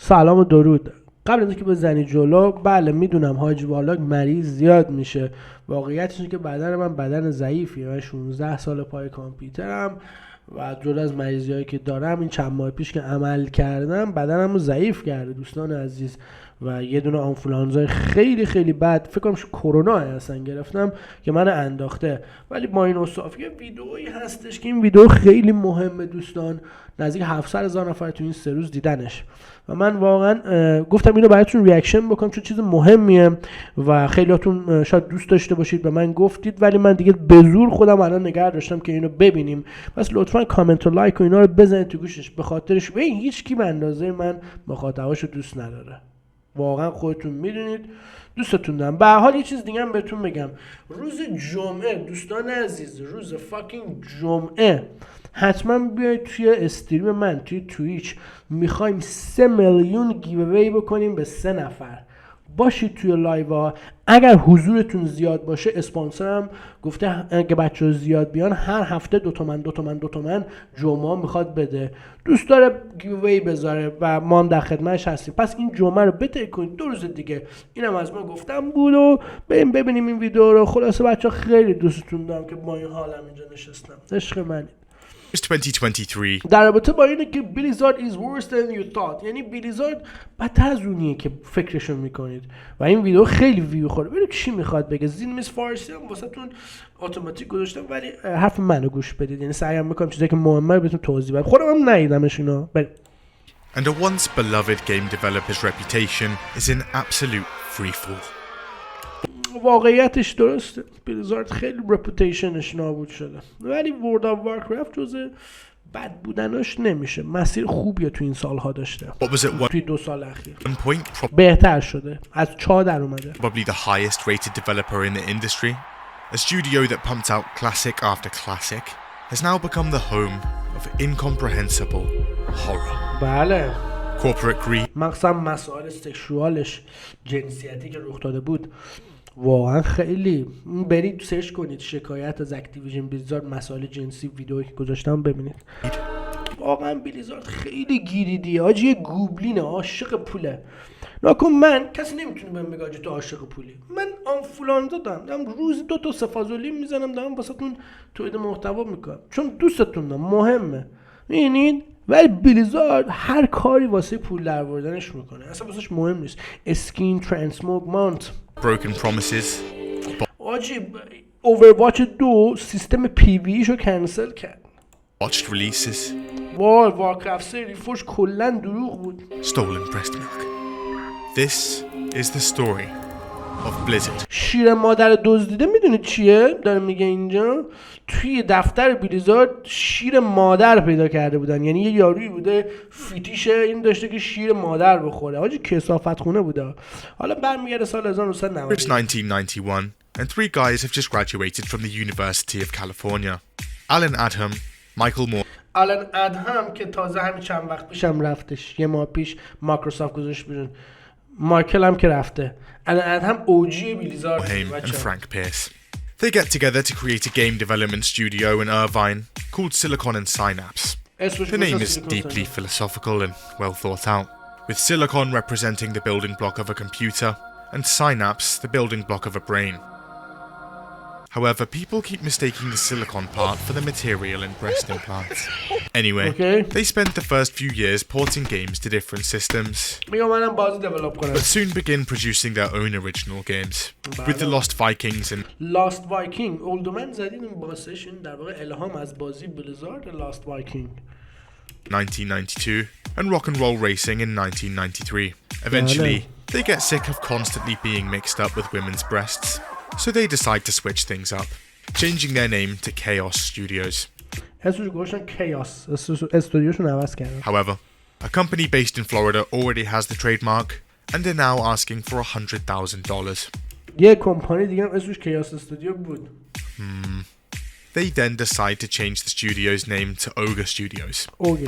سلام و درود. قبل از اینکه بزنید جلو، بله میدونم حاجی والاک مریض زیاد میشه. واقعیتش اینه که بدن من بدن ضعیفیه. من 16 سال پای کامپیوترم و جدا از مریضیایی که دارم این چند ماه پیش که عمل کردم بدنمو ضعیف کرده دوستان عزیز و یه دونه آنفولانزای خیلی خیلی بد، فکر کنم کرونا اصلا گرفتم که من انداخته. ولی با این اوصاف یه ویدئویی هستش که این ویدئو خیلی مهمه دوستان، نزدیک 700,000 نفر تو این 3 روز دیدنش و من واقعا گفتم اینو براتون ریاکشن بکنم چون چیز مهمیه و خیلیاتون شاید دوست داشته باشید به من گفتید، ولی من دیگه به زور خودم الان نگه داشتم که اینو ببینیم. پس لطفا کامنت و لایک و اینا رو بزنید تو گوشش، به خاطرش ببین هیچ کی به اندازه من مخاطباشو دوست نداره. واقعا خودتون میدونید دوستتون دارم. به هر حال یه چیز دیگه هم بهتون بگم، روز جمعه دوستان عزیز، روز فاکینگ جمعه حتما بیاید توی استریم من توی تویچ، میخوایم 3 میلیون گیووی بکنیم به 3 نفر. باشید توی لایو. اگر حضورتون زیاد باشه اسپانسرم گفته اگه بچه‌ها زیاد بیان هر هفته 2 تومن جمعه میخواد بده. دوست داره گیووی بذاره و ما هم در خدمتش هستیم. پس این جمعه رو بتهی کنید. 2 روز دیگه اینم از ما گفتم بود و بریم ببینیم این ویدیو رو. خلاصه بچه‌ها خیلی دوستتون دارم که با این حالم اینجا نشستم. عشق منید. 2023 در رابطه با اینه که بلیزارد is worse than you thought، یعنی بلیزارد بدتر از اونیه که فکرشو میکنید و این ویدیو خیلی ویو خورده. ببینید چی میخواد بگه. زیرنویس فارسی هم واسهتون اتوماتیک گذاشتم ولی حرف منو گوش بدید، یعنی سعی میکنم چیزایی که مهمه رو بهتون توضیح بدم. خودم هم ندیدمش اینا. and a once beloved game developer's reputation is in absolute freefall. واقعیتش درسته، بلیزارد خیلی رپوتیشنش نابود شده ولی ورد آف وارکرافت جزء بد بودناش نمیشه. مسیر خوبیه تو این سالها داشته. توی 2 سال اخیر بهتر شده، از چا در اومده. Probably the highest rated developer in the industry. A studio that pumped out classic after classic has now become the home of incomprehensible horror. بله. Corporate greed. مخصوصا مسائل سکشوالش، جنسیتی که رخ داده بود واقعا خیلی. برید سرچ کنید شکایت از اکتیویژن بلیزارد مسائل جنسی، ویدئویی که گذاشتم ببینید. واقعا بلیزارد خیلی گیریدیه آجی، گوبلینه، عاشق پوله. ناکن من کسی نمیتونه بهم بگه آجی تو عاشق پولی. من آنفولانزا دارم روزی 2 تا سفازولی میزنم دارم واسهتون تولید محتوا میکنم چون دوستتون دارم، مهمه. میبینید ولی بلیزارد هر کاری واسه پول درآوردنش میکنه، اصلا واسش مهم نیست. اسکین ترانسموگ مانت، broken promises. آجی Overwatch 2 سیستم پی وی شو کنسل کرد. Botched releases. وای Warcraft 3 ریفورج کلا دروغ بود. Stolen breast milk. This is the story of Blizzard. شیر مادر دزدیده میدونید چیه؟ داره میگه اینجا توی دفتر بلیزارد شیر مادر پیدا کرده بودن، یعنی یه یارویی بوده فیتیشه این داشته که شیر مادر بخوره. آجی کثافت خونه بوده. حالا برمیگرده سال 1990. It's 1991 and 3 guys have just graduated from the University of California. Alan Adham, Michael Moore. آلن ادهم که تازه همین چند وقت پیشم رفتش، 1 ماه پیش مایکروسافت گذاشت بیرون. مایکل هم که رفته. آلن ادهم اوجی بلیزارد and Frank Pierce. They get together to create a game development studio in Irvine called Silicon and Synapse. The name is deeply philosophical and well thought out, with silicon representing the building block of a computer and synapse the building block of a brain. However, people keep mistaking the silicon part for the material in breast implants. Anyway, they spent the first few years porting games to different systems, but soon begin producing their own original games, with the Lost Vikings and Lost Viking. اولد من زدید این باسش، این در واقع الهام از بازی بلیزارد Lost Viking 1992 and Rock and Roll Racing in 1993. Eventually, they get sick of constantly being mixed up with women's breasts. So they decide to switch things up, changing their name to Chaos Studios. However, a company based in Florida already has the trademark and they're now asking for $100,000. They then decide to change the studio's name to Ogre Studios.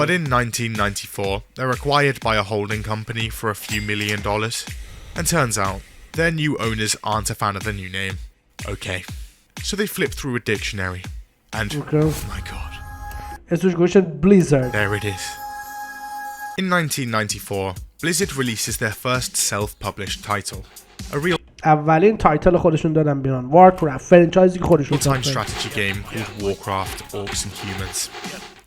But in 1994, they're acquired by a holding company for a few $1 million. And turns out, their new owners aren't a fan of the new name. Okay. So they flip through a dictionary. And, oh my god. Blizzard. There it is. In 1994, Blizzard releases their first self-published title, a real اولین تایتل خودشون دادن بیرون، Warcraft، فرانچایزی که خودشون time ساختن. strategy game called Warcraft, Orcs and Humans,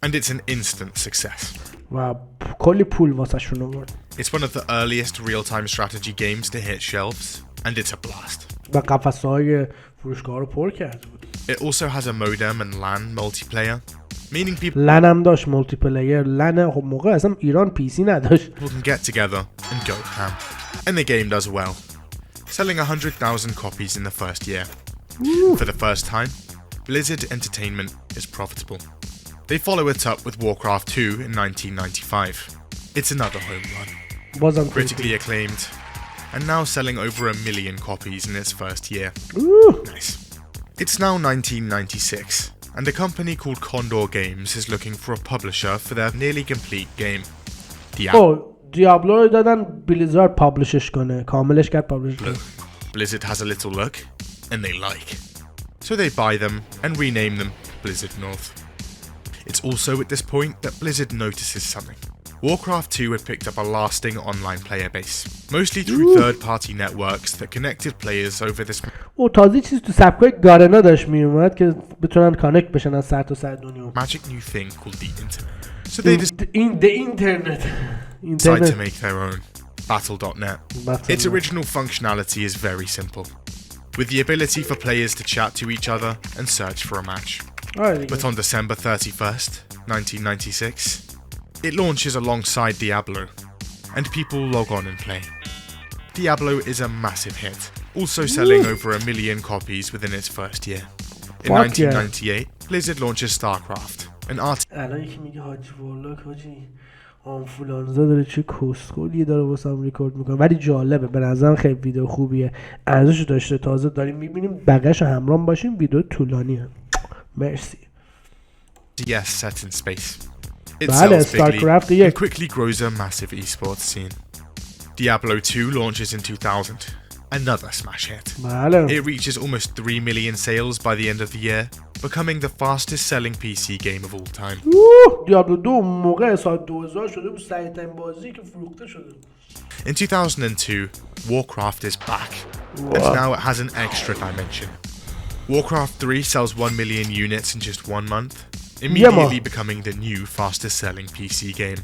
and it's an instant success. و کلی پول واسه شون آورد. It's one of the earliest real-time strategy games to hit shelves, and it's a blast. و قفسه‌های فروشگاه رو پر کرده بود. It also has a modem and LAN multiplayer, meaning people لن هم داشت، مولتی پلیر. لن خب موقع اصلا ایران پی سی نداشت. can get together and go ham. And the game does well, selling 100,000 copies in the first year. For the first time, Blizzard Entertainment is profitable. They follow it up with Warcraft 2 in 1995. It's another home run. بازم Critically acclaimed, and now selling over 1 million copies in its first year. Nice. It's now 1996, and a company called Condor Games is looking for a publisher for their nearly complete game. دیابلو رو دادن بلیزارد پابلشش کنه، کاملش کرد پابلش کنه. Blizzard has a little look, and they like. So they buy them and rename them Blizzard North. It's also at this point that Blizzard notices something. Warcraft 2 had picked up a lasting online player base, mostly through third-party networks that connected players over this. تازه چیز تو سبکای گارنا داشت میومد که بتونن کانکت بشن از سر تا سر دنیا. Magic new thing called the internet. So they the internet. Decide to make their own. Battle.net. Its original functionality is very simple, with the ability for players to chat to each other and search for a match. But on December 31st, 1996, it launches alongside Diablo, and people log on and play. Diablo is a massive hit, also selling over 1 million copies within its first year. In 1998, Blizzard launches StarCraft, an art. الان یکی میگه حاجی والا حاجی آنفولانزا داره چه کسخولی داره واسم ریکورد میکنه، ولی جالبه، به نظرم خیلی ویدیو خوبیه، ارزشش داشته. تازه داریم میبینیم، بقیه‌شو همراه باشیم، ویدیو طولانیه. مرسی. Yes, set in space. It بله، sells bigly StarCraft and quickly grows a massive esports scene. Diablo 2 launches in 2000, another smash hit. بله. It reaches almost 3 million sales by the end of the year, becoming the fastest selling PC game of all time. دیابلو 2 موقع سال 2000 شده بود سریع‌ترین بازی که فروخته شده. In 2002, Warcraft is back, and now it has an extra dimension. Warcraft 3 sells 1 million units in just 1 month, immediately becoming the new fastest selling PC game.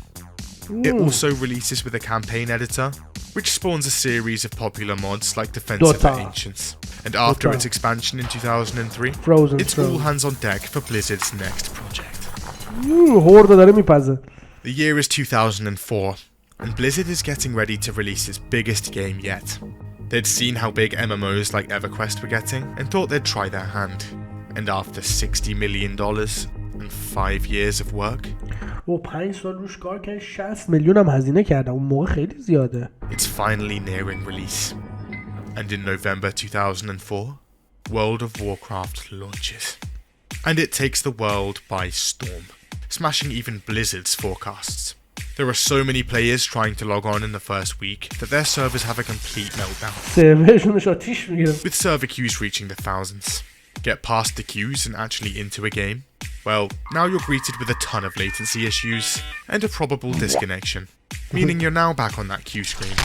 It also releases with a campaign editor, which spawns a series of popular mods like Defense of the Ancients. And after its expansion in 2003, it's all hands on deck for Blizzard's next project. The year is 2004, and Blizzard is getting ready to release its biggest game yet. They'd seen how big MMOs like EverQuest were getting and thought they'd try their hand. And after $60 million and 5 years of work, و 5 سال روش کار کردن، 60 میلیون هم هزینه کردن، اون موقع خیلی زیاده. It's finally nearing release. And in November 2004, World of Warcraft launches. And it takes the world by storm, smashing even Blizzard's forecasts. There are so many players trying to log on in the first week that their servers have a complete meltdown, with server queues reaching the thousands. Get past the queues and actually into a game? Well, now you're greeted with a ton of latency issues and a probable disconnection, meaning you're now back on that queue screen.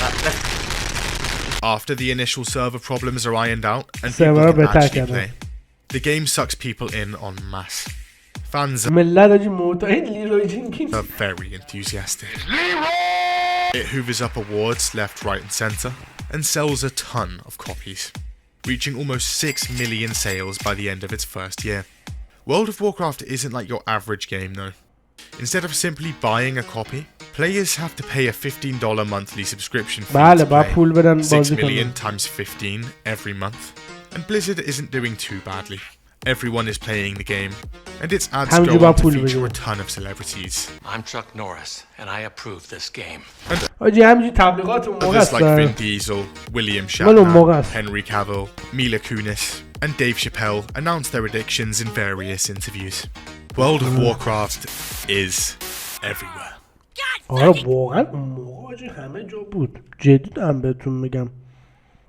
After the initial server problems are ironed out and people can actually play, the game sucks people in en masse. Fans are very enthusiastic. It hoovers up awards left, right and centre and sells a ton of copies, reaching almost 6 million sales by the end of its first year. World of Warcraft isn't like your average game though. Instead of simply buying a copy, players have to pay a $15 monthly subscription fee to play. 6 million times 15 every month. And Blizzard isn't doing too badly. Everyone is playing the game, and its ads go on to feature a ton of celebrities. I'm Chuck Norris, and I approve this game. Others like Vin Diesel, William Shatner, Henry Cavill, Mila Kunis, and Dave Chappelle announce their addictions in various interviews. World of Warcraft is everywhere. آره واقعا اون موقع همه جا بود. جدی دارم بهتون میگم.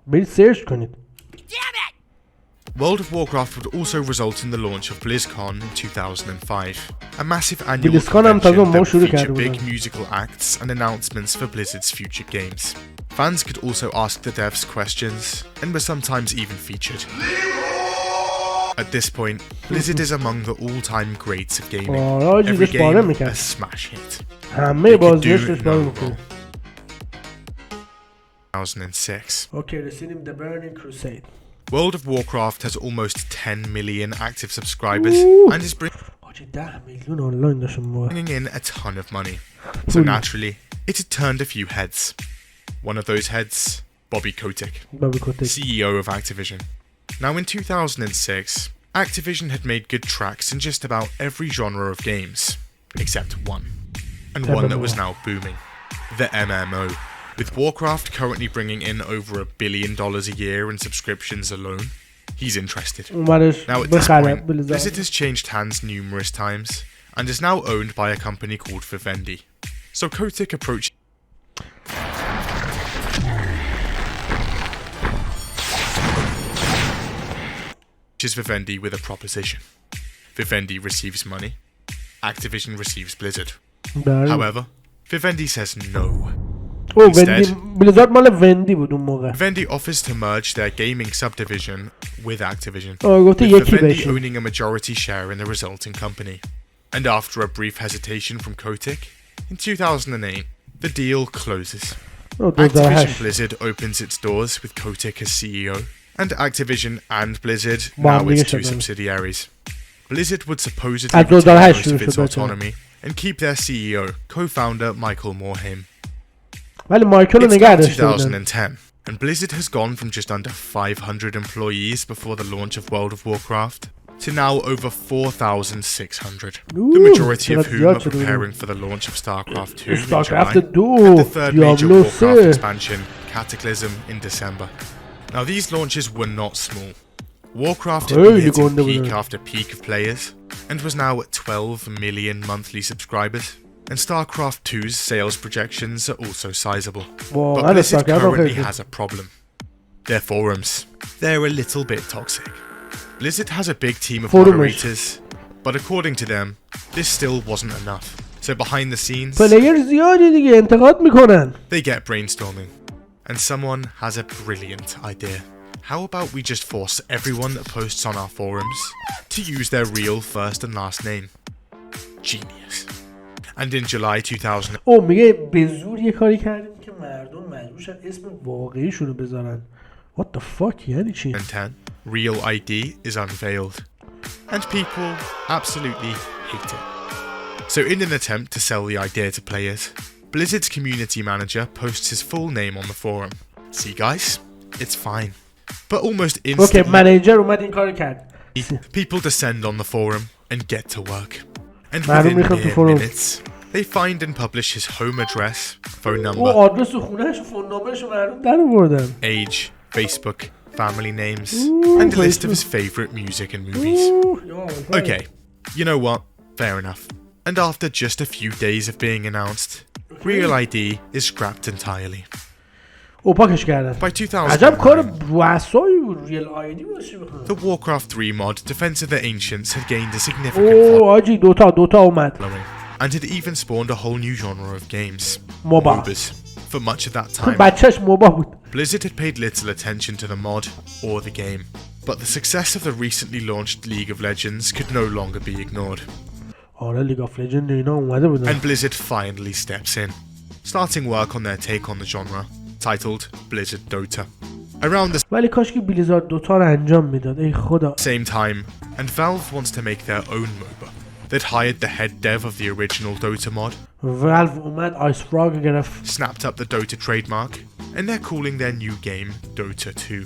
برید سرچ کنید. World of Warcraft would also result in the launch of BlizzCon in 2005, a massive annual convention that would feature big musical acts and announcements for Blizzard's future games. Fans could also ask the devs questions, and were sometimes even featured. At this point, Blizzard is among the all-time greats of gaming. Every game a smash hit. They could do no wrong. 2006. Okay, رسیدیم The Burning Crusade. World of Warcraft has almost 10 million active subscribers and is bringing in a ton of money. So naturally, it had turned a few heads. One of those heads, Bobby Kotick, CEO of Activision. Now in 2006, Activision had made good tracks in just about every genre of games, except one. And one that was now booming, the MMO. With Warcraft currently bringing in over $1 billion a year in subscriptions alone, he's interested. Now at this point, Blizzard has changed hands numerous times, and is now owned by a company called Vivendi. So Kotick approaches Vivendi with a proposition. Vivendi receives money, Activision receives Blizzard. However, Vivendi says no. Instead, Vivendi offers to merge their gaming subdivision with Activision, with Vivendi owning a majority share in the resulting company. And after a brief hesitation from Kotick, in 2008, the deal closes. Activision Blizzard opens its doors with Kotick as CEO, and Activision and Blizzard now its two subsidiaries. Blizzard would supposedly retain most of its autonomy and keep their CEO, co-founder Michael Morhaime. It's now 2010, and Blizzard has gone from just under 500 employees before the launch of World of Warcraft to now over 4,600, the majority of whom are preparing for the launch of StarCraft 2 in July, and the third major Warcraft expansion, Cataclysm, in December. Now these launches were not small. Warcraft had been hitting peak after peak of players, and was now at 12 million monthly subscribers. And StarCraft 2's sales projections are also sizable. But Blizzard currently has a problem. Their forums. They're a little bit toxic. Blizzard has a big team of moderators, but according to them, this still wasn't enough. So behind the scenes, they get brainstorming. And someone has a brilliant idea. How about we just force everyone that posts on our forums to use their real first and last name? Genius. And in July 2000 میگه به زور یه کاری کردیم که مردم مجبور شدن اسم واقعیشون رو بذارن. What the fuck یعنی چی؟ Real ID is unveiled, and people absolutely hate it. So in an attempt to sell the idea to players, Blizzard's community manager posts his full name on the forum. See guys, it's fine. But almost instantly, manager اومد این کارو کرد. People descend on the forum and get to work. And within mere minutes, they find and publish his home address, phone number, age, Facebook, family names, and a list of his favorite music and movies. Okay, you know what? Fair enough. And after just a few days of being announced, Real ID is scrapped entirely. By 2009, the Warcraft 3 mod Defense of the Ancients had gained a significant following, and had even spawned a whole new genre of games, MOBAs. For much of that time, Blizzard had paid little attention to the mod or the game, but the success of the recently launched League of Legends could no longer be ignored. And Blizzard finally steps in, starting work on their take on the genre, titled Blizzard Dota. Around the same time, and Valve wants to make their own MOBA. They'd hired the head dev of the original Dota mod, snapped up the Dota trademark, and they're calling their new game Dota 2.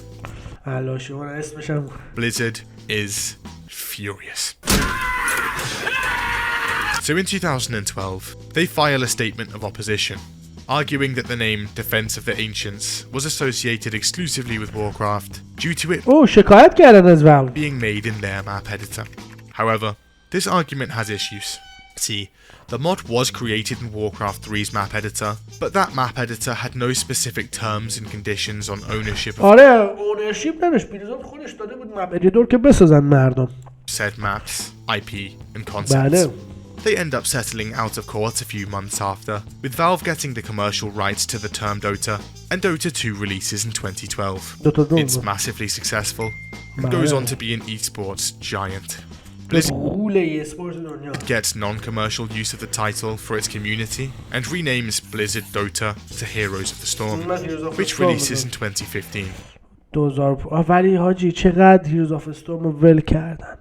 Blizzard is furious. So in 2012, they file a statement of opposition, arguing that the name Defense of the Ancients was associated exclusively with Warcraft due to it being made in their map editor. However, this argument has issues. See, the mod was created in Warcraft 3's map editor, but that map editor had no specific terms and conditions on ownership of ownership نداشت. بلیزارد خودش داده بود مپ ادیتور که بسازن مردم. said maps, IP, and concepts. They end up settling out of court a few months after, with Valve getting the commercial rights to the term Dota, and Dota 2 releases in 2012. It's massively successful, and goes on to be an esports giant. Blizzard gets non-commercial use of the title for its community, and renames Blizzard Dota to Heroes of the Storm, which releases in 2015. 2000 ولی حاجی چقدر هیروز آف استورم رو ول کردن.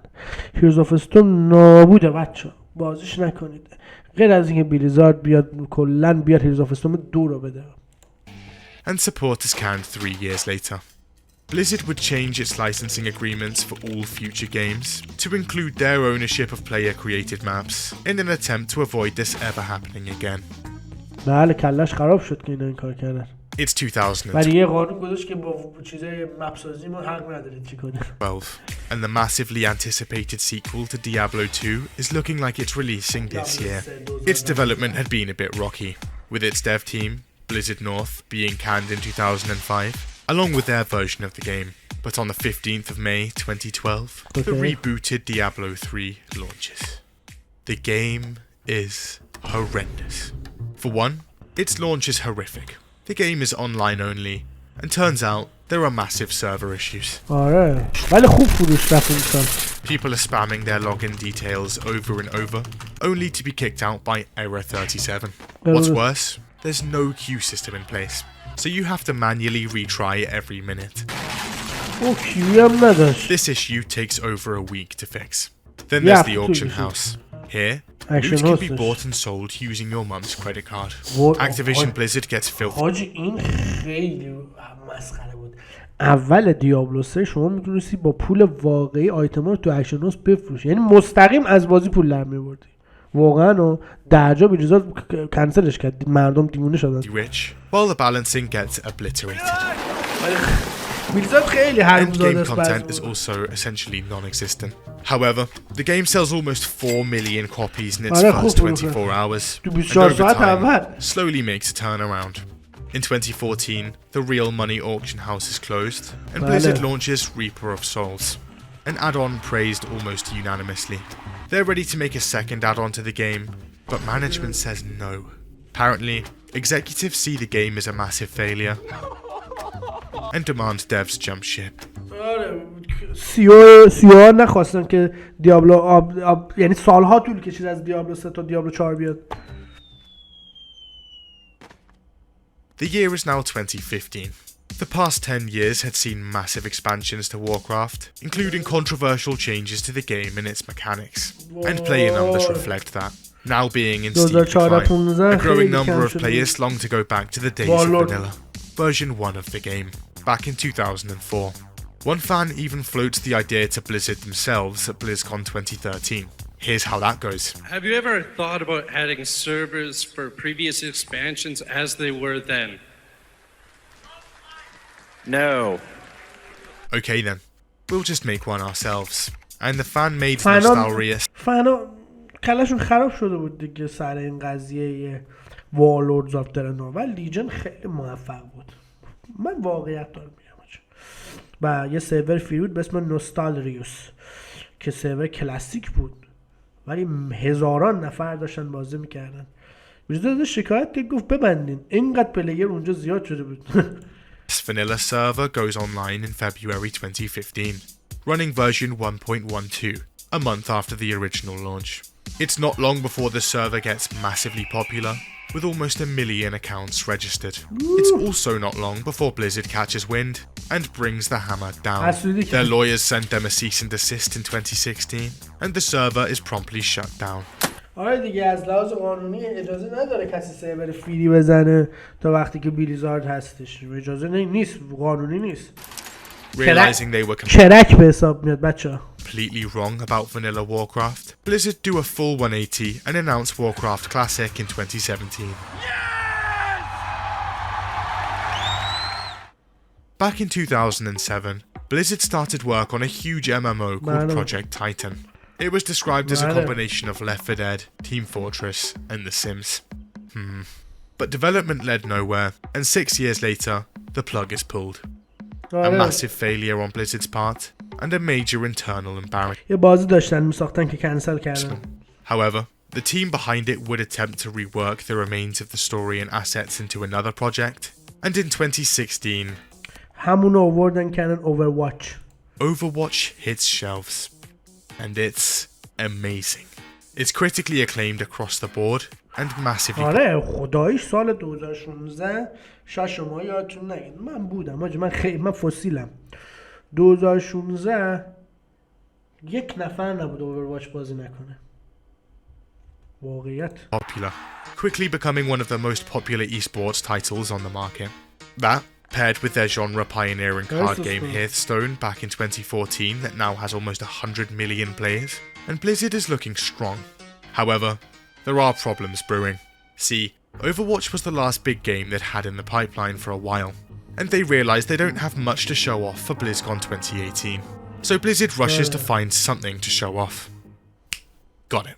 هیروز آف استورم نابوده بچه، بازیش نکنید غیر از اینکه بلیزارد بیاد کلن بیاد هیروز آف استورم 2 رو بده. And support is canned 3 years later. Blizzard would change its licensing agreements for all future games to include their ownership of player-created maps in an attempt to avoid this ever happening again. بله کلش خراب شد که اینا این کار کردن. It's 2012. ولی یه قانون گذاشت که با چیزای مپ سازی ما حق ندارید چی کنید. And the massively anticipated sequel to Diablo 2 is looking like it's releasing this year. Its development had been a bit rocky, with its dev team, Blizzard North, being canned in 2005, along with their version of the game. But on the 15th of May 2012, the rebooted Diablo 3 launches. The game is horrendous. For one, its launch is horrific. The game is online only, and turns out there are massive server issues. ولی خوب فروش رفت این سال. People are spamming their login details over and over, only to be kicked out by error 37. What's worse, there's no queue system in place, so you have to manually retry every minute. This issue takes over a week to fix. Then there's the auction house. Here, loot can be bought and sold using your mum's credit card. Activision Blizzard gets filthy. حاجی این خیلی مسخره بود. اول دیابلو 3 شما میتونستی با پول واقعی آیتما رو تو اکشن هاوس بفروشی، یعنی مستقیم از بازی پول در می‌آوردی. واقعا و درجا بلیزارد کنسلش کرد، مردم دیوونه شدن. While the balancing gets obliterated. End game content is also essentially non-existent. However, the game sells almost 4 million copies in its first 24 hours, and over time, slowly makes a turnaround. In 2014, the real money auction house is closed, and Blizzard launches Reaper of Souls, an add-on praised almost unanimously. They're ready to make a second add-on to the game, but management says no. Apparently, executives see the game as a massive failure, and demand devs jump ship. ها نخواستن که دیابلو یعنی سالها طول کشید از دیابلو 3 تا دیابلو 4 بیاد. The year is now 2015. The past 10 years had seen massive expansions to Warcraft, including controversial changes to the game and its mechanics, and player numbers reflect that. Now being in steep decline, a growing number of players long to go back to the days of vanilla, version 1 of the game, back in 2004. One fan even floats the idea to Blizzard themselves at BlizzCon 2013. Here's how that goes. Have you ever thought about adding servers for previous expansions as they were then? No. Okay then, we'll just make one ourselves. And the fan-made nostalgia... کلشون خراب شده بود دیگه سر این قضیه وارلوردز آف درنور، ولی لیجن خیلی موفق بود. من واقعیت دارم میگم. و یه سرور فری بود به اسم نوستالریوس که سرور کلاسیک بود ولی هزاران نفر داشتن بازی میکردن. بلیزارد شکایت که گفت ببندین، اینقدر پلیر اونجا زیاد شده بود. This vanilla server goes online in February 2015, running version 1.12, a month after the original launch. It's not long before the server gets massively popular, with almost 1 million accounts registered. It's also not long before Blizzard catches wind and brings the hammer down. Their lawyers send them a cease and desist in 2016, and the server is promptly shut down. آره دیگه از لحاظ قانونی اجازه نداره کسی سرور فری بزنه تا وقتی که بلیزارد هستش. اجازه نیست، قانونی نیست. Realizing they were کرک به حساب میاد بچه‌ها. Completely wrong about vanilla Warcraft, Blizzard do a full 180 and announce Warcraft Classic in 2017. Yes! Back in 2007, Blizzard started work on a huge MMO called Project Titan. It was described as a combination of Left 4 Dead, Team Fortress, and The Sims. But development led nowhere, and 6 years later, the plug is pulled. A massive failure on Blizzard's part, and a major internal embarrassment. یه بازی داشتن میساختن که کنسل کردن. However, the team behind it would attempt to rework the remains of the story and assets into another project, and in 2016, همونو آوردن کردن Overwatch. Overwatch hits shelves, and it's amazing. It's critically acclaimed across the board, and massively... آره خداییش سال 2016 شاید شما یادتون نگید من بودم من فسیلم 2016 یک نفر نبود Overwatch بازی نکنه واقعیت popular, quickly becoming one of the most popular esports titles on the market. That, paired with their genre-pioneering card game Hearthstone back in 2014 that now has almost 100 million players, and Blizzard is looking strong. However, there are problems brewing. See, Overwatch was the last big game that had in the pipeline for a while, and they realised they don't have much to show off for BlizzCon 2018. So Blizzard rushes to find something to show off. Got it.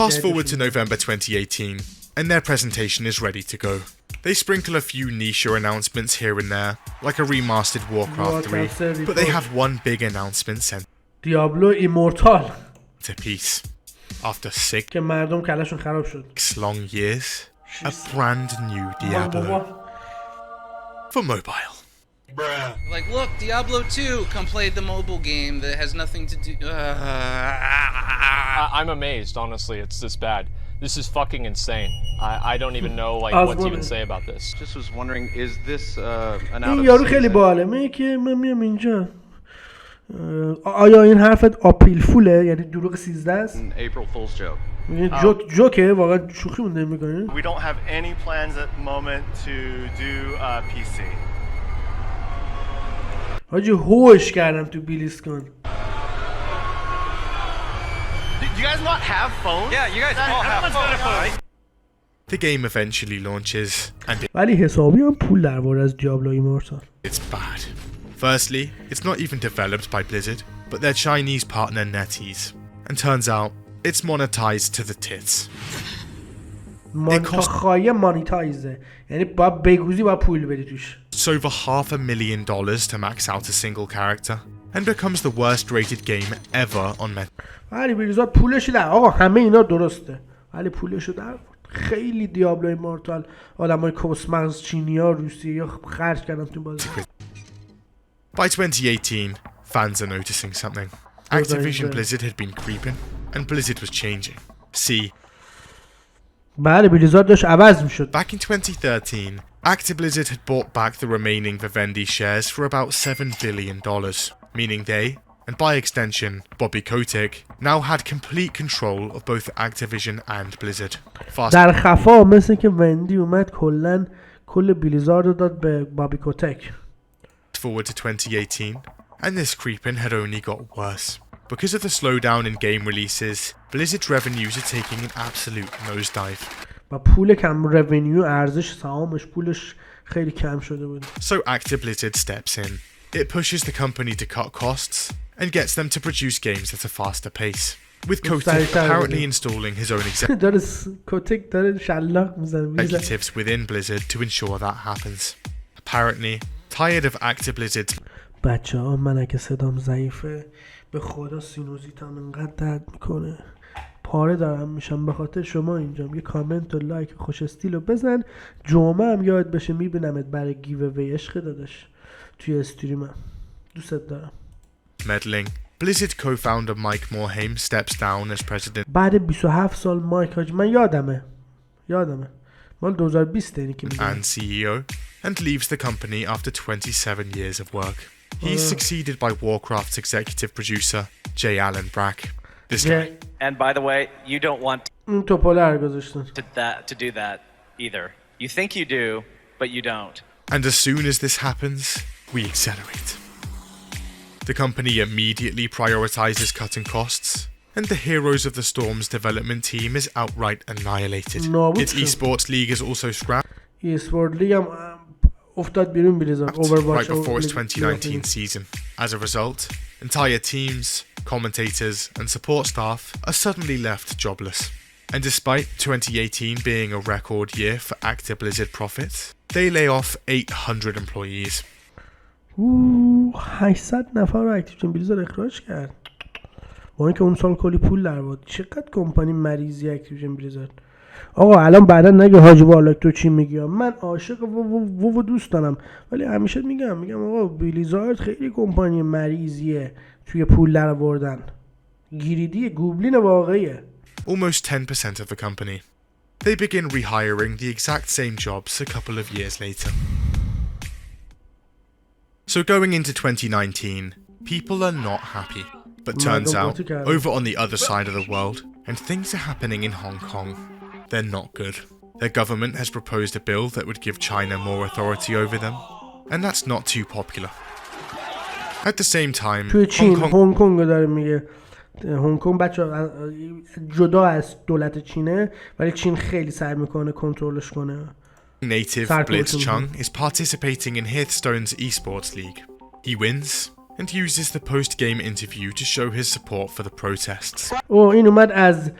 Fast forward to November 2018, and their presentation is ready to go. They sprinkle a few niche announcements here and there, like a remastered Warcraft 3, but they have one big announcement sent Diablo Immortal to peace. After 6 که مردم کلشون خراب شد. long years, a brand new Diablo for mobile. Like, look, Diablo 2, come play the mobile game that has nothing to do... I'm amazed, honestly, it's this bad. This is fucking insane. I don't even know like what to even say about this. Just was wondering, is this an out این of یارو خیلی باحاله میگه که من میام اینجا آیا این حرفت آپریل فوله یعنی دروغ 13 است؟ April Fool's joke. جوکه واقعا شوخی مونده میکنه. We don't have any plans at the moment to do PC. حاجی هوش کردم تو بیلیسکن. Do you guys not have phones? Yeah, you guys all have phones. The game eventually launches, and ولی حسابی هم پول درباره از دیابلو ایمورتال. it's bad. Firstly, it's not even developed by Blizzard, but their Chinese partner NetEase. And turns out, it's monetized to the tits. مانیتایزه یعنی باید بگوزی باید پول بدی توش. It's over $500,000 to max out a single character, and becomes the worst rated game ever on Meta. ولی بلیزارد پولشو در آقا همه اینا درسته ولی پولشو در خیلی دیابلو ایمورتال آدمای کوسمنز چینیا روسیه خرج کردن تو بازی. By 2018, fans are noticing something. Activision Blizzard had been creeping, and Blizzard was changing. See, بله بلیزارد داشت عوض میشد. back in 2013, Activision had bought back the remaining Vivendi shares for about $7 billion, meaning they, and by extension, Bobby Kotick, now had complete control of both Activision and Blizzard. در خفا مثل که وندی اومد کل بلیزارد داد به بابی کوتک. Forward to 2018, and this creeping had only got worse. Because of the slowdown in game releases, Blizzard's revenues are taking an absolute nosedive. با پول کم revenue ارزش سهامش پولش خیلی کم شده بود. So Active Blizzard steps in. It pushes the company to cut costs and gets them to produce games at a faster pace. With Kotick apparently installing his own executives within Blizzard to ensure that happens. Apparently, tired of Active Blizzard's بچه ها من اگه صدام ضعیفه به خدا سینوزیتم انقدر درد میکنه پاره دارم میشم به خاطر شما اینجام یه کامنت و لایک خوش استیل رو بزن جمعه هم یاد بشه میبینمت برای گیو اوی عشق داداش توی استریمم دوستت دارم. meddling, Blizzard co-founder Mike Morhaime steps down as president. بعد 27 سال مایک هاج من یادمه مال 2020 اینی که and CEO, and leaves the company after 27 years of work. He's succeeded by Warcraft's executive producer, J. Allen Brack. This guy. And by the way, you don't want to do that either. You think you do, but you don't. And as soon as this happens, we accelerate. The company immediately prioritizes cutting costs, and the Heroes of the Storm's development team is outright annihilated. Its esports league is also scrapped. Esports league افتاد بیرون بلیزارد Overwatch right before its 2019 season. As a result, entire teams, commentators, and support staff are suddenly left jobless. And despite 2018 being a record year for active Blizzard profits, they lay off 800 employees. 800 نفر رو اکتیویژن بلیزارد اخراج کرد. با اینکه اون سال کلی پول در آورد. چقدر کمپانی مریضی اکتیویژن بلیزارد. آقا الان بعدا نگه حاجی والاک تو چی میگی؟ من عاشق وو دوست دارم، ولی همیشه میگم آقا بلیزارد خیلی کمپانی مریضیه توی پول در آوردن. گیریدی گوبلین واقعیه. Almost 10% of the company. They begin rehiring the exact same jobs a couple of years later. So going into 2019, people are not happy. But turns out, over on the other side of the world, and things are happening in Hong Kong, they're not good. Their government has proposed a bill that would give China more authority over them, and that's not too popular. At the same time, هنگ کنگ داره میگه. هنگ کنگ بچه‌ها جدا از دولت چینه، ولی چین خیلی سعی میکنه کنترلش کنه. native Blitzchung is participating in Hearthstone's esports league. He wins and uses the post-game interview to show his support for the protests. این اومد از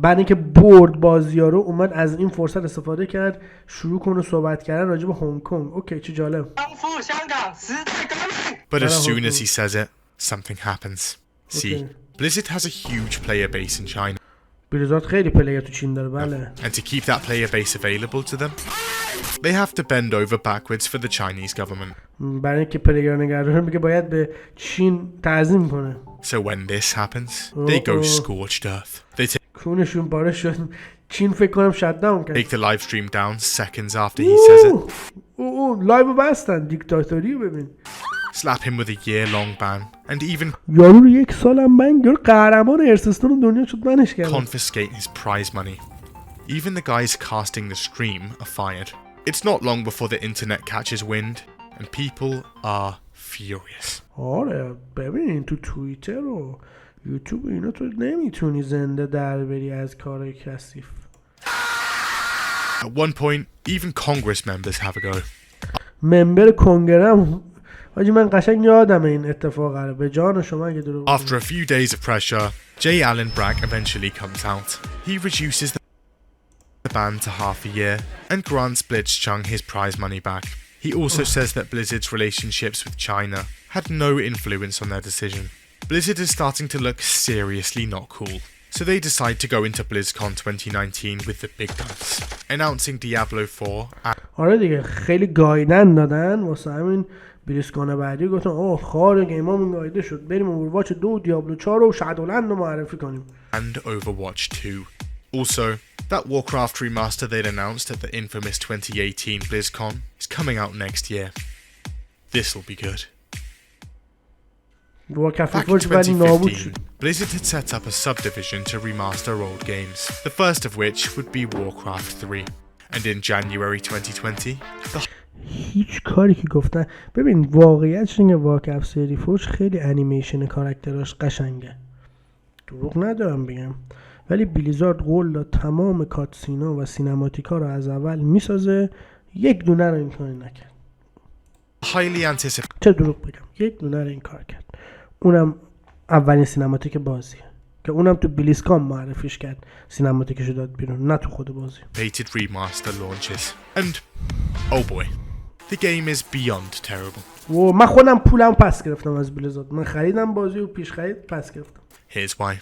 بعد اینکه برد بازی‌ها رو اومد از این فرصت استفاده کرد شروع کنه صحبت کردن راجع به هنگ کنگ. اوکی چه جالب. But as soon as he says it, something happens. See, Blizzard has a huge player base in China. بلیزارد خیلی پلیر تو چین داره بله. And to keep that player base available to them, they have to bend over backwards for the Chinese government. برای اینکه پلیر نگهدار میگه باید به چین تعظیم کنه. So when this happens, they go scorched earth. They کونشون پاره شد. چین فکر کنم شت داون کرد. take the live stream down seconds after he says it. لایو بستن دیکتاتوری ببین. Slap him with a year-long ban and even یارو رو یک سالم بن گرفت قهرمان هرثستون دنیا شد بنش کرد. confiscate his prize money. Even the guys casting the stream are fired. It's not long before the internet catches wind and people are furious. آره ببین تو توییتر و یوتیوب اینا تو نمیتونی زنده در بری از کارهای کثیف. At one point, even Congress members have a go. ممبر کنگرم حاجی من قشنگ یادم این اتفاق رو به جان شما اگه دروغ After a few days of pressure, J. Allen Brack eventually comes out. He reduces the ban to half a year and grants Blitzchung his prize money back. He also says that Blizzard's relationships with China had no influence on their decision. Blizzard is starting to look seriously not cool. So they decide to go into BlizzCon 2019 with the big guns, announcing Diablo 4. آره دیگه خیلی گایدن دادن واسه همین بلیزکون بعدی گفتن خار گیمامون گایده شد بریم اورواچ 2 دیابلو 4 و شادولند رو معرفی کنیم. And Overwatch 2. Also, that Warcraft remaster they'd announced at the infamous 2018 BlizzCon is coming out next year. This'll be good. Back in 2015, Blizzard had set up a subdivision to remaster old games, the first of which would be Warcraft 3. And in January 2020, هیچ کاری که گفتن ببین واقعیتش اینه وارکرافت سری فورج خیلی انیمیشن کاراکتراش قشنگه دروغ ندارم بگم ولی بلیزارد قول داد تمام کاتسینا و سینماتیکا رو از اول میسازه یک دونه رو این کاری نکرد چه دروغ بگم یک دونه رو این کار کرد اونم اولین سینماتیک بازیه که اونم تو بلیزکون معرفیش کرد سینماتیکشو داد بیرون نه تو خود بازی Pated remaster launches and oh boy the game is beyond terrible. و من خودم پولم پس گرفتم از بلیزارد من خریدم بازی و پیش خرید پس گرفتم. Here's why.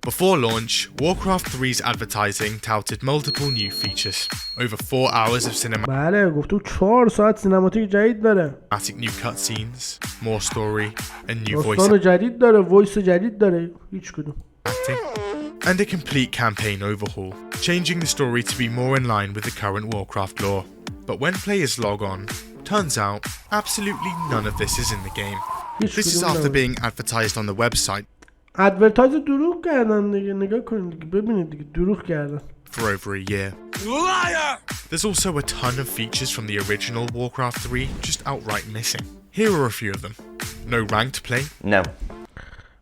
Before launch, Warcraft 3's advertising touted multiple new features. Over 4 hours of cinematic بله گفتو 4 ساعت سینماتیک جدید داره. new cutscenes, more story and new voice داستان جدید داره وایس جدید داره هیچ کدوم. acting. And a complete campaign overhaul, changing the story to be more in line with the current Warcraft lore. But when players log on, turns out absolutely none of this is in the game. This is after being advertised on the website. ادورتایز دروغ کردن دیگه نگاه کنید دیگه ببینید دیگه دروغ کردن. For over a year. Liar! There's also a ton of features from the original Warcraft 3 just outright missing. Here are a few of them. No ranked play. No.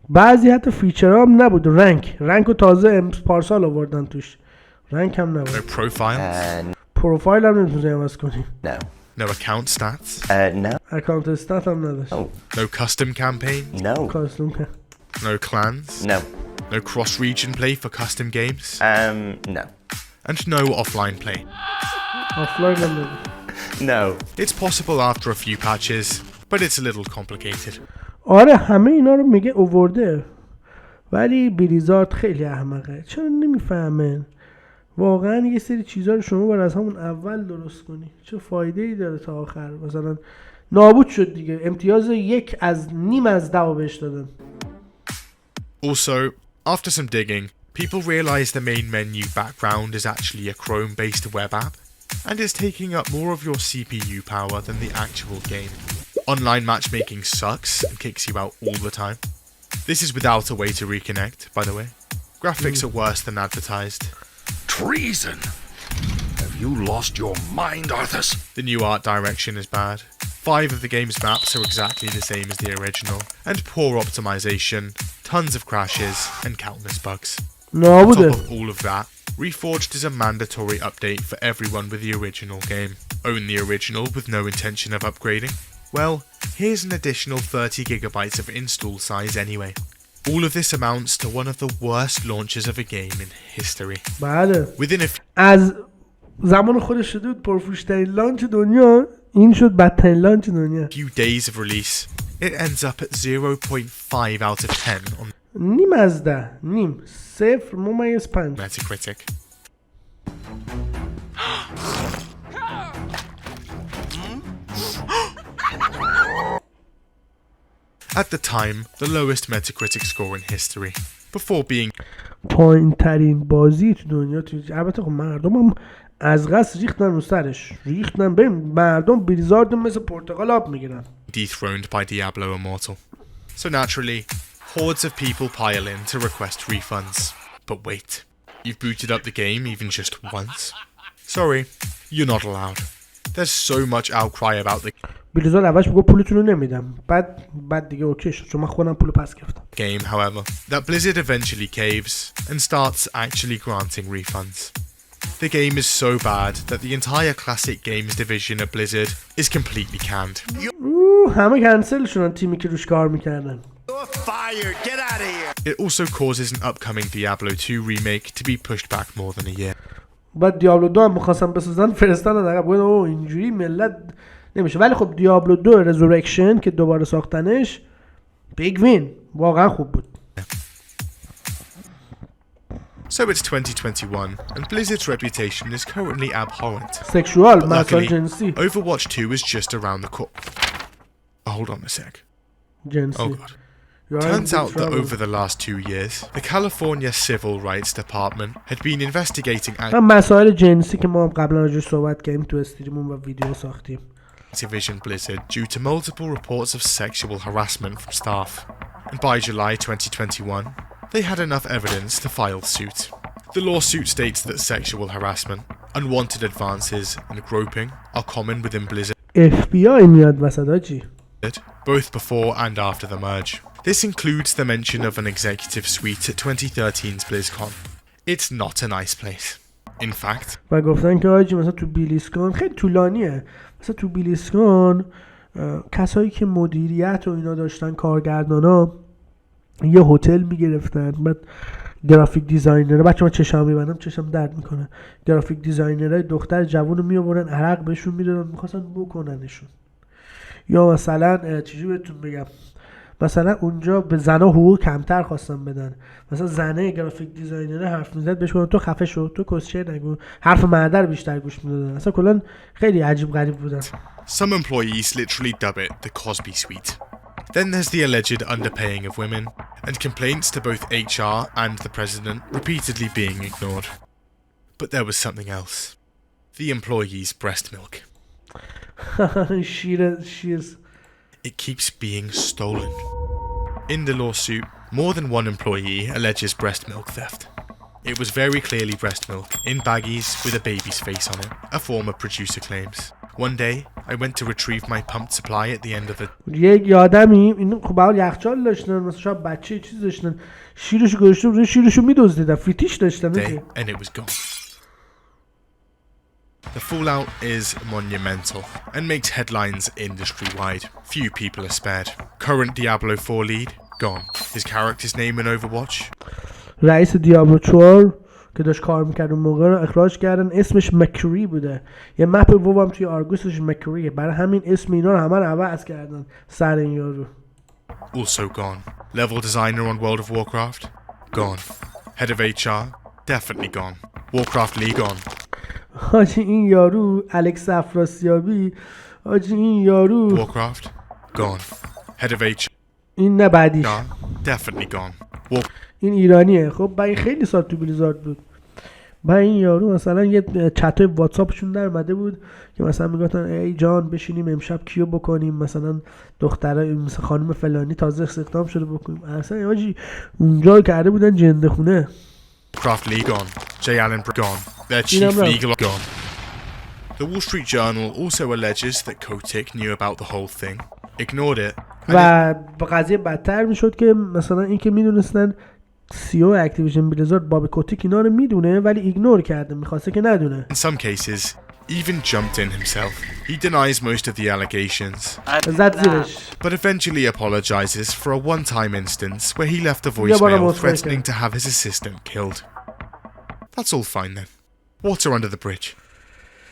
بعضی حتی فیچرها هم نبود رنک رو تازه پارسال آوردن توش رنک هم نبود. No profiles. پروفایل هم نمیتونی عوض کنی. No. No account stats. No. اکانت استات هم نداشت. No custom campaign. No. کاستوم No clans? No. No cross-region play for custom games? No. And no offline play? offline No. It's possible after a few patches, but it's a little complicated. آره همه اینا رو میگه اوورده، ولی بلیزارد خیلی احمقه. چرا نمیفهمن واقعا یه سری چیزا رو شما باید از همون اول درست کنی؟ چه فایده ای داره تا آخر؟ مثلا نابود شد دیگه، امتیاز 1 از نیم از 10 بهش دادن. Also, after some digging, people realize the main menu background is actually a Chrome-based web app, and is taking up more of your CPU power than the actual game. Online matchmaking sucks and kicks you out all the time. This is without a way to reconnect, by the way. Graphics are worse than advertised. Treason! Have you lost your mind, Arthas? The new art direction is bad. 5 of the game's maps are exactly the same as the original, and poor optimization, tons of crashes, and countless bugs. On top of all of that, Reforged is a mandatory update for everyone with the original game. Own the original with no intention of upgrading? Well, here's an additional 30 gigabytes of install size anyway. All of this amounts to one of the worst launches of a game in history. بله. Within a از زمان خودش شده بود پرفروش‌ترین لانچ دنیا، این شد بدترین لانچ دنیا. few days of release, it ends up at 0.5 out of 10 on نیم از 10. نیم. 0.5. Metacritic. At the time, the lowest Metacritic score in history, before being پایین ترین بازی تو دنیا. البته خب مردم هم از قصد ریختن رو سرش، ریختن. ببین مردم بلیزارد مثل پرتقال آب میگیرن. dethroned by Diablo Immortal. So naturally, hordes of people pile in to request refunds. But wait, you've booted up the game even just once? Sorry, you're not allowed. There's so much outcry about the بلیزارد اولش میگه پولتون رو نمیدم، بعد دیگه اوکی شد چون من خودم پول پس گرفتم. game, however, that Blizzard eventually caves and starts actually granting refunds. The game is so bad that the entire classic games division of Blizzard is completely canned. همه کنسل شدن تیمی که روش کار میکردن. It also causes an upcoming Diablo 2 remake to be pushed back more than a year. بعد دیابلو 2 هم می‌خواستن بسازن فرستادن عقب. گفتن اوه اینجوری ملت نمیشه. ولی خب دیابلو 2 رزورکشن که دوباره ساختنش بیگ وین، واقعا خوب بود. So it's 2021 and Blizzard's reputation is currently abhorrent. سکشوال مسائل جنسی. Overwatch 2 is just around the corner. Hold on a sec. جنسی. Oh god. Turns out that over the last 2 years, the California Civil Rights Department had been investigating مسائل جنسی که ما قبلا راجعش صحبت کردیم تو استریمون و ویدیو ساختیم. Activision Blizzard due to multiple reports of sexual harassment from staff. And by July 2021, they had enough evidence to file suit. The lawsuit states that sexual harassment, unwanted advances, and groping are common within Blizzard, FBI میاد وسط آجی. both before and after the merge. This includes the mention of an executive suite at 2013's BlizzCon. It's not a nice place. In fact, و گفتن که آجی مثلا تو بلیزکون خیلی طولانیه. مثلا تو بلیزکون کسایی که مدیریت و اینا داشتن، کارگردانا یه هتل میگرفتن، بعد گرافیک دیزاینر، بچه من چشم میبندم چشم درد میکنه، گرافیک دیزاینرهای دختر جوون رو میآورن عرق بهشون میدادن میخواستن بکننشون. یا مثلا چیزی بهتون بگم، مثلا اونجا به زنا حقوق کمتر خواستن بدن. مثلا زنه گرافیک دیزاینر حرف میزد بهش گفتن تو خفه شو، تو کسچر نگو، حرف مرد رو بیشتر گوش میدادن. اصلا کلا خیلی عجیب غریب بودن. some employees literally dub it the Cosby Suite. Then there's the alleged underpaying of women, and complaints to both HR and the president repeatedly being ignored. But there was something else. The employees' breast milk. She's It keeps being stolen. In the lawsuit, more than one employee alleges breast milk theft. It was very clearly breast milk, in baggies with a baby's face on it, a former producer claims. One day, I went to retrieve my pumped supply at the end of the یه آدمی اینو خب باید یخچال داشتن، مثلا شاید بچه چیز داشتن، شیرشو گذاشته بودن، شیرشو میدزدیدن، فیتیش داشتن day, and it was gone. The fallout is monumental and makes headlines industry-wide. Few people are spared. Current Diablo 4 lead, Gone. His character's name in Overwatch? رئیس دیابلو 4 که داشت کار میکرد اون موقع رو اخراج کردن، اسمش مکری بوده. یه مپ وو هم توی آرگوسش مکریه، برای همین اسم اینا رو همه رو عوض کردن سر این یارو. Also gone. Level designer on World of Warcraft? Gone. Head of HR? Definitely gone. Warcraft League gone. حاجی این یارو الکس افراسیابی، حاجی این یارو Warcraft? Gone. Head of HR? این نه بعدیش Definitely gone. این ایرانیه. خب با این خیلی سال تو بلیزارد بود. با این یارو مثلا یه چتای واتساپشون در اومده بود که مثلا میگفتن ای جان بشینیم امشب کیو بکنیم، مثلا دختره مثلا خانم فلانی تازه استخدام شده بکنیم. اصلا حاجی اونجا کرده بودن جنده خونه. Warcraft League gone. J. Allen gone. Their chief legal gone. The Wall Street Journal also alleges that Kotick knew about the whole thing, ignored it. و قضیه بدتر میشد که مثلا این که میدونستن سی او اکتیویژن بلیزارد باب کوتیک اینا رو میدونه ولی ایگنور کرده، میخواسته که ندونه. In some cases, even jumped in himself. He denies most of the allegations, زد زیرش. but eventually apologizes for a one-time instance where he left a voicemail threatening to have his assistant killed. That's all fine then. Water under the bridge.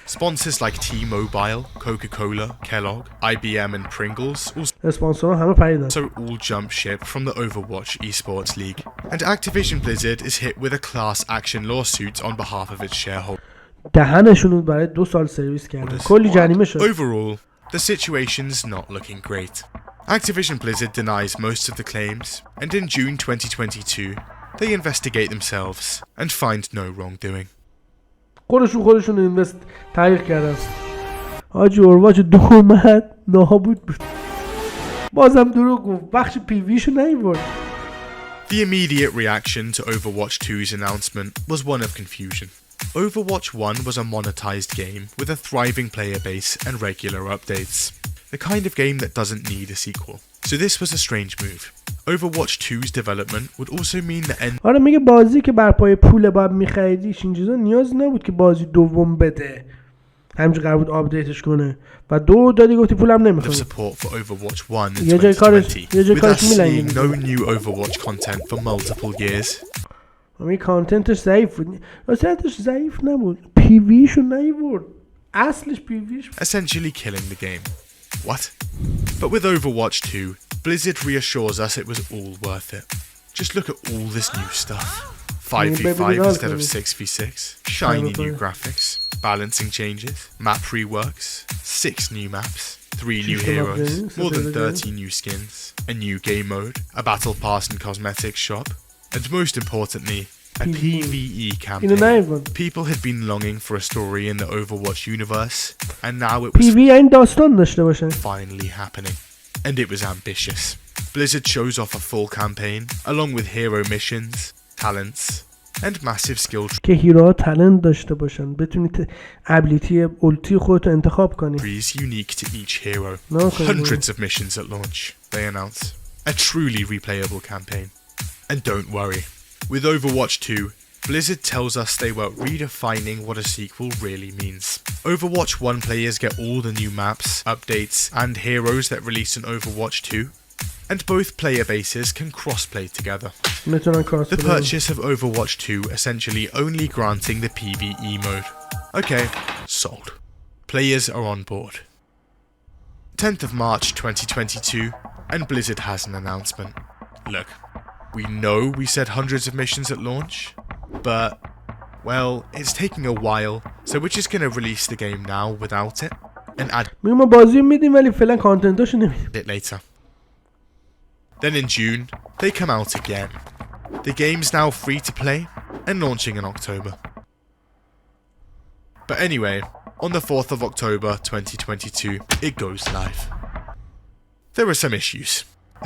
Sponsors like T-Mobile, Coca-Cola, Kellogg, IBM and Pringles اسپانسرها همه پریدن. also all jump ship from the Overwatch esports league. And Activision Blizzard is hit with a class action lawsuit on behalf of its shareholders. دهنشون برای 2 سال سرویس کردن. کلی جریمه شد. Overall, the situation's not looking great. Activision Blizzard denies most of the claims, and in June 2022, they investigate themselves and find no wrongdoing. خودشون اینوست تحقیق کردن. حاجی اورواچ 2 اومد نابود بود. بازم دروغ گفت. بخش پی ویشو نیورد. The immediate reaction to Overwatch 2's announcement was one of confusion. Overwatch 1 was a monetized game with a thriving player base and regular updates. The kind of game that doesn't need a sequel. So this was a strange move. Overwatch 2's development would also mean the end. آره میگه بازی که بر پای پول باید می‌خریدیش این چیزا نیاز نبود که بازی دوم بده. همینجوری قرار بود آپدیتش کنه و 2 دادی گفتی پولم نمیخوام. Support for Overwatch 1 in یه جای 2020. With us seeing میلنگیم. no new Overwatch content for multiple years. همین کانتنتش ضعیف بود. راستش ضعیف نبود. پی ویشو نیورد. اصلش پی ویش. Essentially killing the game. What? But with Overwatch 2, Blizzard reassures us it was all worth it. Just look at all this new stuff. 5v5 instead of 6v6, shiny new graphics, balancing changes, map reworks, 6 new maps, 3 new heroes, more than 30 new skins, a new game mode, a battle pass and cosmetics shop, and most importantly, a PvE campaign. People had been longing for a story in the Overwatch universe, and now it was finally happening. And it was ambitious. Blizzard shows off a full campaign, along with hero missions, talents, and massive skill که هیروها talent داشته باشن، بتونید ابیلیتی اولتی خودت انتخاب کنی. trees unique to each hero. Hundreds of missions at launch, they announce. A truly replayable campaign. And don't worry, with Overwatch 2, Blizzard tells us they were redefining what a sequel really means. Overwatch 1 players get all the new maps, updates, and heroes that release in Overwatch 2, and both player bases can cross-play together. The purchase of Overwatch 2 essentially only granting the PvE mode. Okay, sold. Players are on board. 10th of March 2022, and Blizzard has an announcement. Look, we know we said hundreds of missions at launch, but, well, it's taking a while, so we're just gonna release the game now without it, and add it later. Then in June, they come out again. The game's now free to play, and launching in October. But anyway, on the 4th of October 2022, it goes live. There are some issues.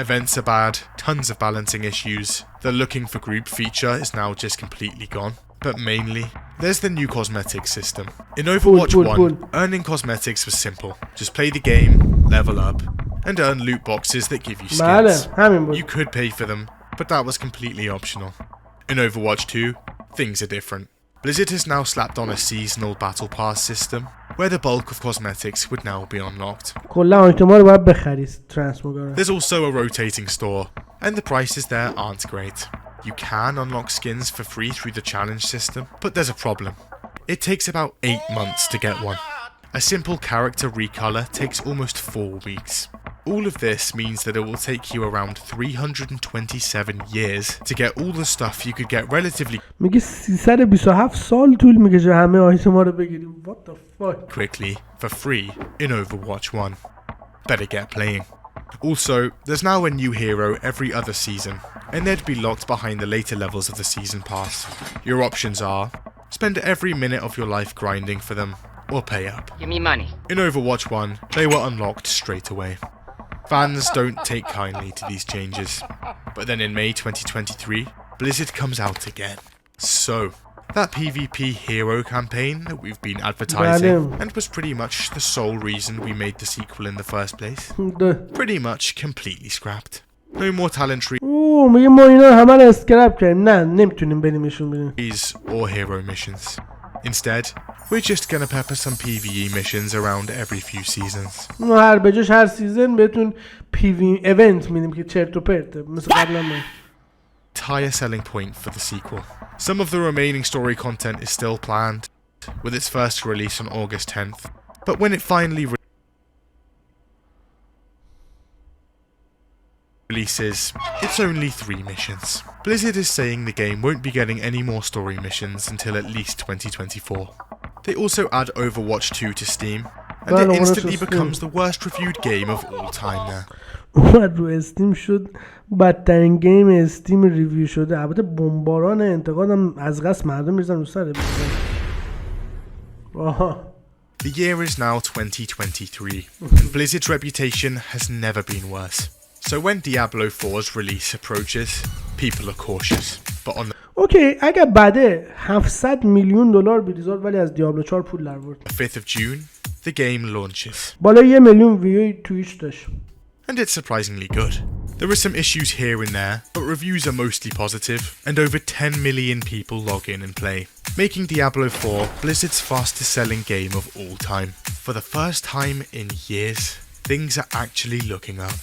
Events are bad, tons of balancing issues, the looking for group feature is now just completely gone. But mainly, there's the new cosmetics system. In Overwatch 1, earning cosmetics was simple. Just play the game, level up, and earn loot boxes that give you skins. You could pay for them, but that was completely optional. In Overwatch 2, things are different. Blizzard has now slapped on a seasonal battle pass system, where the bulk of cosmetics would now be unlocked. There's also a rotating store, and the prices there aren't great. You can unlock skins for free through the challenge system, but there's a problem. It takes about 8 months to get one. A simple character recolor takes almost 4 weeks. All of this means that it will take you around 327 years to get all the stuff you could get relatively میگه 327 سال طول میکشه همه آیتما رو بگیریم. What the fuck? quickly for free in Overwatch 1. Better get playing. Also, there's now a new hero every other season, and they'd be locked behind the later levels of the season pass. Your options are spend every minute of your life grinding for them, or pay up. Give me money. In Overwatch 1, they were unlocked straight away. Fans don't take kindly to these changes, but then in May 2023, Blizzard comes out again. So, that PvP hero campaign that we've been advertising and was pretty much the sole reason we made the sequel in the first place, pretty much completely scrapped. No more talent میگه ما اینا همه رو اسکرپ کردیم. نه نمیتونیم بریمشون بدیم. or hero missions. Instead, we're just gonna pepper some PvE missions around every few seasons. هر بجاش هر سیزن بهتون PvE ایونت میدیم که چرت و پرته مثل قبلا. Entire selling point for the sequel. Some of the remaining story content is still planned, with its first release on August 10th. But when it finally releases, it's only 3 missions. Blizzard is saying the game won't be getting any more story missions until at least 2024. They also add Overwatch 2 to Steam, and it instantly becomes the worst reviewed game of all time there. اومد رو استیم شد بدترین گیم استیم ریویو شده. البته بمباران انتقادم از قصد مردم میرزن رو سر. The year is now 2023, and Blizzard's reputation has never been worse. So when Diablo 4's release approaches, people are cautious. But on اوکی اگه بعده $700 میلیون بلیزارد ولی از دیابلو 4 پول درآورد. the 5th of June, the game launches. بالا 1 میلیون ویوی توییچ داشت. And it's surprisingly good. There are some issues here and there, but reviews are mostly positive, and over 10 million people log in and play, making Diablo 4 Blizzard's fastest selling game of all time. For the first time in years, things are actually looking up.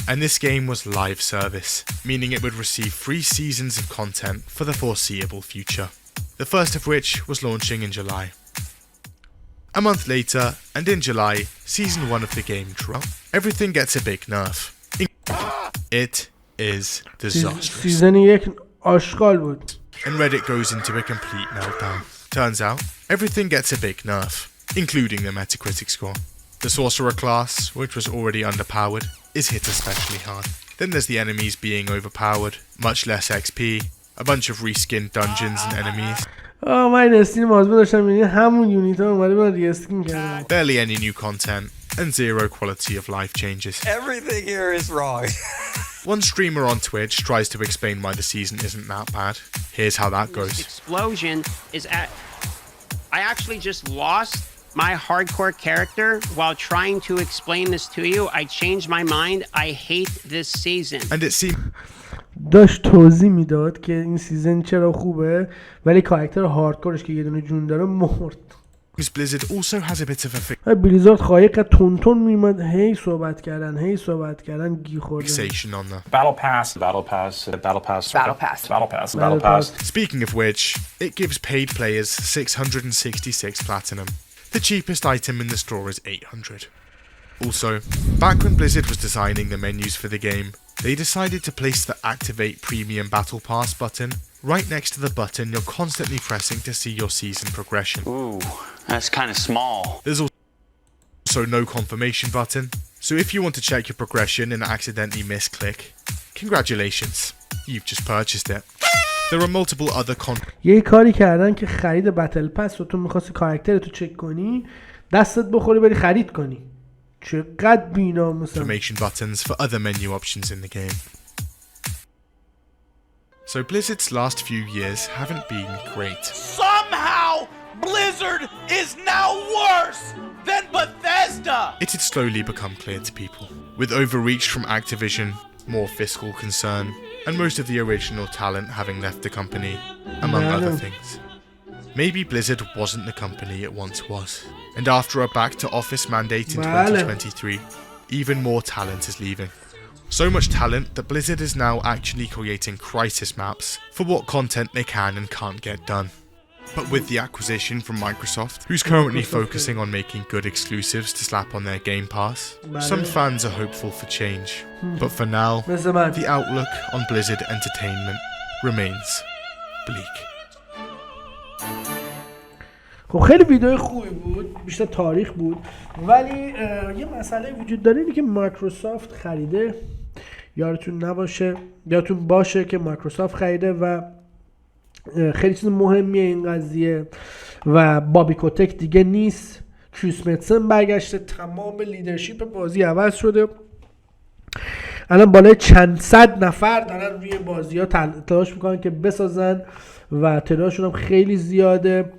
And this game was live service, meaning it would receive 3 seasons of content for the foreseeable future, the first of which was launching in July. A month later, and in July, Season 1 of the game dropped. Everything gets a big nerf. It is disastrous. Season 1 آشغال بود. And Reddit goes into a complete meltdown. Turns out, everything gets a big nerf, including the Metacritic score. The Sorcerer class, which was already underpowered, is hit especially hard. Then there's the enemies being overpowered, much less XP, a bunch of reskinned dungeons and enemies. من استیم مازبه داشتم می‌بینی همون یونیت ها اومده بودن ریسکین کردن. Barely any new content and zero quality of life changes. Everything here is wrong. One streamer on Twitch tries to explain why the season isn't that bad. Here's how that goes. Explosion is at I actually just lost my hardcore character while trying to explain this to you. I changed my mind. I hate this season. And it seems داشت توضیح میداد که این سیزن چرا خوبه ولی کاراکتر هاردکورش که یه دونه جون داره مرد. Blizzard also has a bit of a بلیزارد خایق تون میمد هی صحبت کردن گی خورده. fixation on the Battle Pass. Speaking of which, it gives paid players 666 platinum. The cheapest item in the store is 800. Also, back when Blizzard was designing the menus for the game, they decided to place the Activate Premium Battle Pass button right next to the button you're constantly pressing to see your season progression. Ooh, that's kind of small. There's also no confirmation button, so if you want to check your progression and accidentally misclick, congratulations, you've just purchased it. There are multiple other یه کاری کردن که خرید بتل پس رو تو می‌خواستی کاراکترتو چک کنی دستت بخوری بری خرید کنی. چقدر بی‌ناموسن. Information buttons for other menu options in the game. So Blizzard's last few years haven't been great. Somehow, Blizzard is now worse than Bethesda! It had slowly become clear to people. With overreach from Activision, more fiscal concern, and most of the original talent having left the company, among other things. Maybe Blizzard wasn't the company it once was. And after a back-to-office mandate in 2023, even more talent is leaving. So much talent that Blizzard is now actually creating crisis maps for what content they can and can't get done. But with the acquisition from Microsoft, who's currently focusing on making good exclusives to slap on their Game Pass, some fans are hopeful for change. But for now, the outlook on Blizzard Entertainment remains bleak. خب خیلی ویدیو خوبی بود، بیشتر تاریخ بود، ولی یه مسئله وجود داره، اینه که مایکروسافت خریده. یادتون باشه که مایکروسافت خریده و خیلی چیز مهمیه این قضیه و بابی کوتک دیگه نیست، کریس متسن برگشته، تمام لیدرشپ بازی عوض شده. الان بالای چند صد نفر دارن روی بازی ها تلاش میکنن که بسازن و تعدادشون هم خیلی زیاده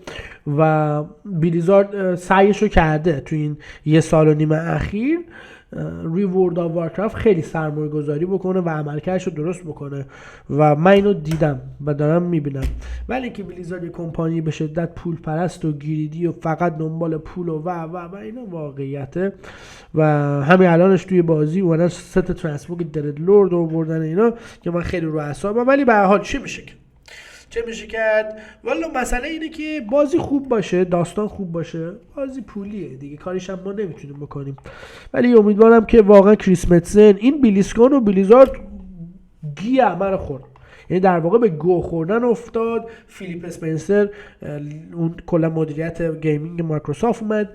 و بلیزارد سعیشو کرده تو این 1.5 سال اخیر روی ورلد آف وارکرافت خیلی سرمایه گذاری بکنه و عملکردش رو درست بکنه و من اینو دیدم و دارم میبینم. ولی که بلیزارد یه کمپانی به شدت پول پرست و گریدی و فقط دنبال پول و اینا واقعیته و همین الانش توی بازی اومدن 3 تا ترانسفورم درد لورد آوردن اینا که من خیلی رو اعصابم. ولی به هر حال چه میشه کرد؟ والا مسئله اینه که بازی خوب باشه، داستان خوب باشه، بازی پولیه دیگه، کاریش هم ما نمیتونیم بکنیم. ولی امیدوارم که واقعا کریس متسن این بیلیسکون و بلیزارد گیه من خورد، یعنی در واقع به گو خوردن افتاد. فیلیپ اسپنسر اون کلا مدیریت گیمینگ مایکروسافت اومد.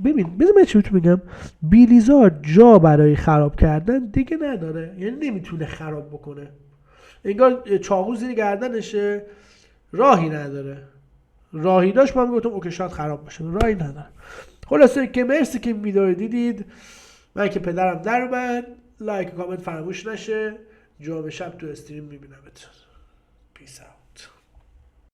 ببین بذار من چی بگم، بلیزارد جا برای خراب کردن دیگه نداره، یعنی نمیتونه خراب بکنه، انگار چاقو زیر گردنشه، راهی نداره. راهی داشت من میگفتم اوکی شاید خراب بشه، راهی نداره. خلاصه که مرسی که ویدیو رو دیدید. من که پدرم در اومد، لایک و کامنت فراموش نشه. جمعه شب تو استریم میبینمتون. پیس اوت.